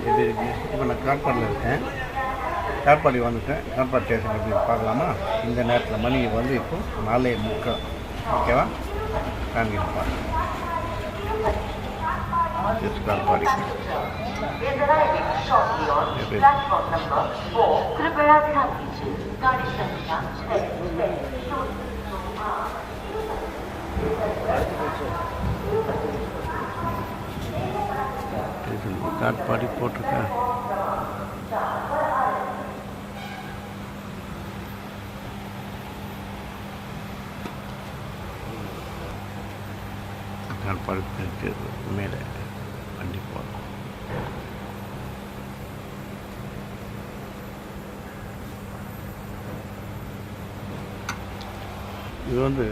எப்படி இருக்கு? இப்போ நான் காட்பாடியில் இருக்கேன். காட்பாடி வந்துட்டேன். காட்பாடி ஸ்டேஷன் எப்படி பார்க்கலாமா? இந்த நேரத்தில் மணி வந்து இப்போது 4:45. ஓகேவா? காண்கிருப்பா காட்பாடி காட்பாடி போட்டிருக்கேன். காட்பாடி மேலே வண்டி போகிறோம். இது வந்து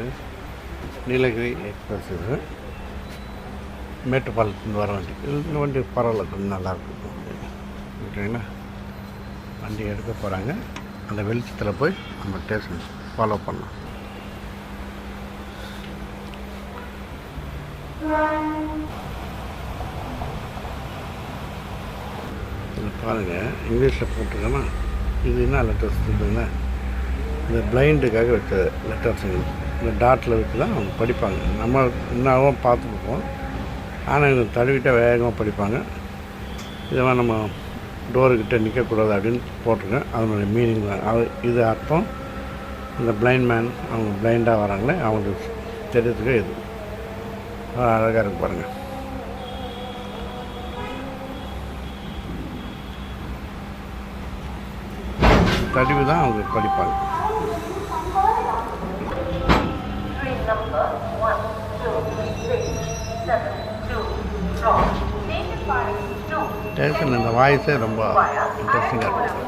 நீலகிரி எக்ஸ்பிரஸ். இது மேட்டுப்பாளையத்துலேருந்து வர வண்டி. இந்த வண்டி பரவாயில்ல, கொஞ்சம் நல்லாயிருக்கும். ஓகேங்களா? வண்டி எடுக்க போகிறாங்க. அந்த வெளிச்சத்தில் போய் நம்ம ஸ்டேஷன் ஃபாலோ பண்ணலாம். இது பாருங்கள், இங்கிலீஷில் போட்டிருக்கேன்னா இது என்ன லெட்டர்ஸ் இருக்குதுன்னா இந்த பிளைண்டுக்காக வச்ச லெட்டர்ஸுங்க. இந்த டாட்டில் வச்சு தான் அவங்க படிப்பாங்க. நம்ம என்னாவும் பார்த்துருப்போம், ஆனால் இதை தழுவிட்டால் வேகமாக படிப்பாங்க. இதெல்லாம் நம்ம டோருக்கிட்ட நிற்கக்கூடாது அப்படின்னு போட்டிருக்கேன். அதனுடைய மீனிங் தான் இது அர்த்தம். இந்த பிளைண்ட் மேன் அவங்க பிளைண்டாக வராங்களே அவங்களுக்கு தெரியறதுக்கு இது அழகாக இருக்கு பாருங்கள். தடிவு தான் அவங்க படிப்பாங்க. ஸ்டேஷன் இந்த வாய்ஸே ரொம்ப இன்ட்ரெஸ்டிங்காக இருக்கும்.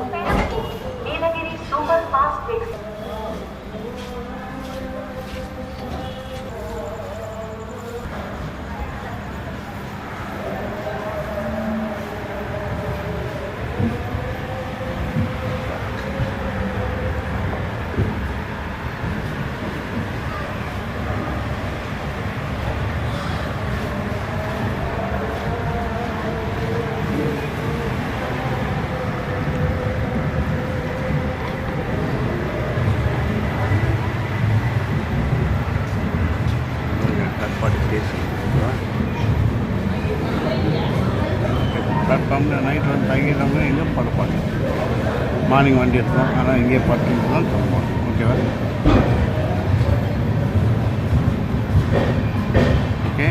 பிளாட்ஃபார்மில் நைட் வந்து தங்கிட்டோம்னா எங்கே படுப்பாங்க. மார்னிங் வண்டி இருக்கும், ஆனால் இங்கே படுத்துட்டு தான் தருவோம். ஓகேவா? ஓகே,